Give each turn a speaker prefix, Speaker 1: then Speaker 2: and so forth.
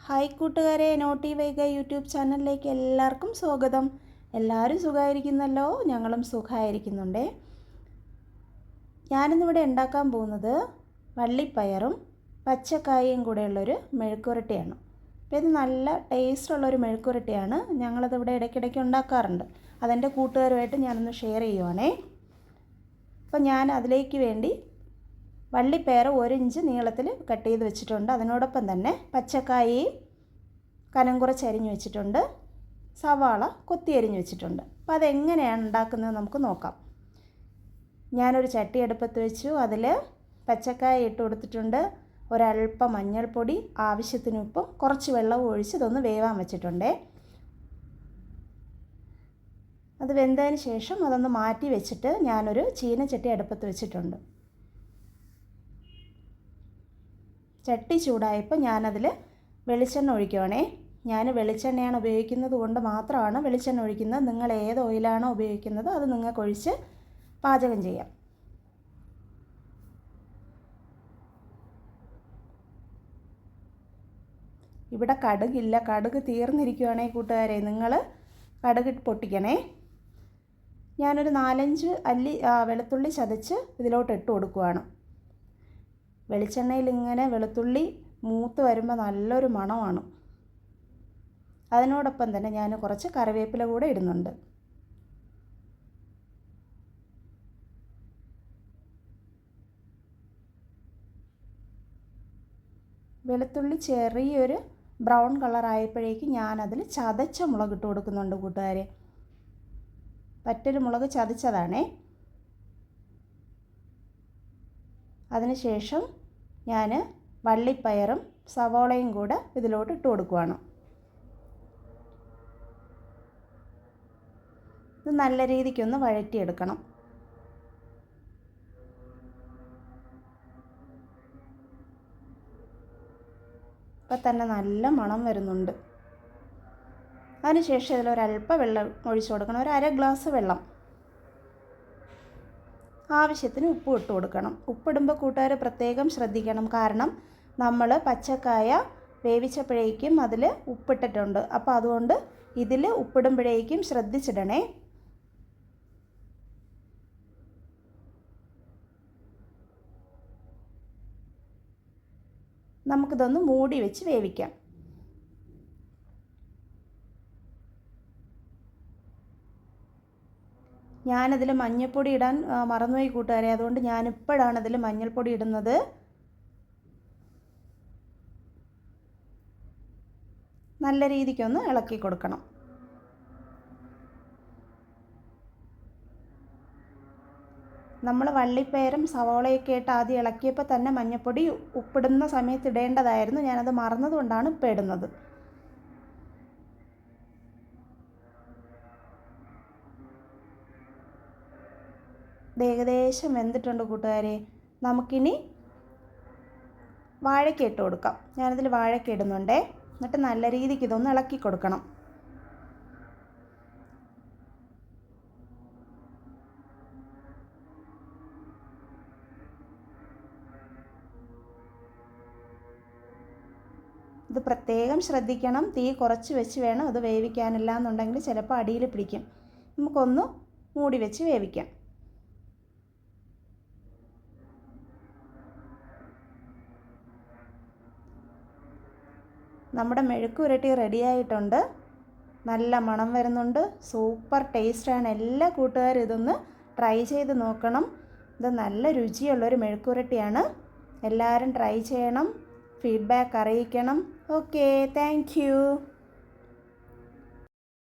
Speaker 1: Hi കൂട്ടുകാരെ, naughty Vaiga YouTube ചാനലിലേക്ക് എല്ലാവർക്കും സ്വാഗതം. എല്ലാവരും സുഖമായിരിക്കുന്നല്ലോ? ഞങ്ങളും സുഖമായിരിക്കുന്നുണ്ടേ. ഞാനിന്നിവിടെ ഉണ്ടാക്കാൻ പോകുന്നത് വള്ളിപ്പയറും പച്ചക്കായയും കൂടെയുള്ളൊരു മെഴുക്കുരട്ടിയാണ്. അപ്പോൾ ഇത് നല്ല ടേസ്റ്റുള്ളൊരു മെഴുക്കുരട്ടിയാണ്. ഞങ്ങളതിവിടെ ഇടയ്ക്കിടയ്ക്ക് ഉണ്ടാക്കാറുണ്ട്. അതെൻ്റെ കൂട്ടുകാരുമായിട്ട് ഞാനൊന്ന് ഷെയർ ചെയ്യുവാണേ. അപ്പോൾ ഞാൻ അതിലേക്ക് വേണ്ടി വള്ളിപ്പയർ 1 ഇഞ്ച് നീളത്തിൽ കട്ട് ചെയ്ത് വെച്ചിട്ടുണ്ട്. അതിനോടൊപ്പം തന്നെ പച്ചക്കായയും കനം കുറച്ച് അരിഞ്ഞ് വെച്ചിട്ടുണ്ട്, സവാള കൊത്തി അരിഞ്ഞ് വെച്ചിട്ടുണ്ട്. അപ്പോൾ അതെങ്ങനെയാണ് ഉണ്ടാക്കുന്നത് നമുക്ക് നോക്കാം. ഞാനൊരു ചട്ടി അടുപ്പത്ത് വെച്ചു. അതിൽ പച്ചക്കായ ഇട്ട് കൊടുത്തിട്ടുണ്ട്. ഒരല്പം മഞ്ഞൾപ്പൊടി, ആവശ്യത്തിന് ഉപ്പും കുറച്ച് വെള്ളവും ഒഴിച്ച് ഇതൊന്ന് വേവാൻ വെച്ചിട്ടുണ്ടേ. അത് വെന്തതിന് ശേഷം അതൊന്ന് മാറ്റി വെച്ചിട്ട് ഞാനൊരു ചീനച്ചട്ടി അടുപ്പത്ത് വെച്ചിട്ടുണ്ട്. ചട്ടി ചൂടായപ്പോൾ ഞാനതിൽ വെളിച്ചെണ്ണ ഒഴിക്കുവാണേ. ഞാൻ വെളിച്ചെണ്ണയാണ് ഉപയോഗിക്കുന്നത് കൊണ്ട് മാത്രമാണ് വെളിച്ചെണ്ണ ഒഴിക്കുന്നത്. നിങ്ങൾ ഏത് ഓയിലാണോ ഉപയോഗിക്കുന്നത് അത് നിങ്ങൾക്ക് ഒഴിച്ച് പാചകം ചെയ്യാം. ഇവിടെ കടുകില്ല, കടുക് തീർന്നിരിക്കുവാണേ കൂട്ടുകാരെ. നിങ്ങൾ കടുക് പൊട്ടിക്കണേ. ഞാനൊരു 4-5 അല്ലി വെളുത്തുള്ളി ചതച്ച് ഇതിലോട്ട് ഇട്ട് കൊടുക്കുവാണ്. വെളിച്ചെണ്ണയിൽ ഇങ്ങനെ വെളുത്തുള്ളി മൂത്ത് വരുമ്പോൾ നല്ലൊരു മണമാണ്. അതിനോടൊപ്പം തന്നെ ഞാൻ കുറച്ച് കറിവേപ്പില കൂടെ ഇടുന്നുണ്ട്. വെളുത്തുള്ളി ചെറിയൊരു ബ്രൗൺ കളറായപ്പോഴേക്കും ഞാനതിൽ ചതച്ച മുളക് ഇട്ട് കൊടുക്കുന്നുണ്ട് കൂട്ടുകാരെ. പറ്റൽ മുളക് ചതച്ചതാണേ. അതിനുശേഷം ഞാൻ വള്ളിപ്പയറും സവാളയും കൂടെ ഇതിലോട്ട് ഇട്ട് കൊടുക്കുകയാണ്. ഇത് നല്ല രീതിക്കൊന്ന് വഴറ്റിയെടുക്കണം. ഇപ്പം തന്നെ നല്ല മണം വരുന്നുണ്ട്. അതിനുശേഷം ഇതിലൊരല്പം വെള്ളം ഒഴിച്ചു കൊടുക്കണം. ഒരു 1/2 ഗ്ലാസ് വെള്ളം. ആവശ്യത്തിന് ഉപ്പ് ഇട്ട് കൊടുക്കണം. ഉപ്പിടുമ്പോൾ കൂട്ടുകാർ പ്രത്യേകം ശ്രദ്ധിക്കണം. കാരണം നമ്മൾ പച്ചക്കായ വേവിച്ചപ്പോഴേക്കും അതിൽ ഉപ്പിട്ടിട്ടുണ്ട്. അപ്പോൾ അതുകൊണ്ട് ഇതിൽ ഉപ്പിടുമ്പോഴേക്കും ശ്രദ്ധിച്ചിടണേ. നമുക്കിതൊന്ന് മൂടി വെച്ച് വേവിക്കാം. ഞാനതിൽ മഞ്ഞൾപ്പൊടി ഇടാൻ മറന്നുപോയി കൂട്ടുകാരെ. അതുകൊണ്ട് ഞാനിപ്പോഴാണ് അതിൽ മഞ്ഞൾപ്പൊടി ഇടുന്നത്. നല്ല രീതിക്കൊന്ന് ഇളക്കി കൊടുക്കണം. നമ്മൾ വള്ളിപ്പയറും സവാളയൊക്കെ ഇട്ട് ആദ്യം ഇളക്കിയപ്പോൾ തന്നെ മഞ്ഞൾപ്പൊടി ഉപ്പിടുന്ന സമയത്ത് ഇടേണ്ടതായിരുന്നു. ഞാനത് മറന്നതുകൊണ്ടാണ് ഇപ്പോൾ ഇടുന്നത്. ഏകദേശം വെന്തിട്ടുണ്ട് കൂട്ടുകാരെ. നമുക്കിനി വാഴയ്ക്ക ഇട്ട് കൊടുക്കാം. ഞാനതിൽ വാഴയ്ക്ക ഇടുന്നുണ്ടേ. എന്നിട്ട് നല്ല രീതിക്ക് ഇതൊന്ന് ഇളക്കി കൊടുക്കണം. ഇത് പ്രത്യേകം ശ്രദ്ധിക്കണം. തീ കുറച്ച് വെച്ച് വേണം ഇത് വേവിക്കാനില്ല എന്നുണ്ടെങ്കിൽ ചിലപ്പോൾ അടിയിൽ പിടിക്കും. നമുക്കൊന്ന് മൂടി വെച്ച് വേവിക്കാം. നമ്മുടെ മെഴുക്കുരട്ടി റെഡിയായിട്ടുണ്ട്. നല്ല മണം വരുന്നുണ്ട്. സൂപ്പർ ടേസ്റ്റാണ്. എല്ലാ കൂട്ടുകാരും ഇതൊന്ന് ട്രൈ ചെയ്ത് നോക്കണം. ഇത് നല്ല രുചിയുള്ളൊരു മെഴുക്കുരട്ടിയാണ്. എല്ലാവരും ട്രൈ ചെയ്യണം. ഫീഡ്ബാക്ക് അറിയിക്കണം. Okay, thank you.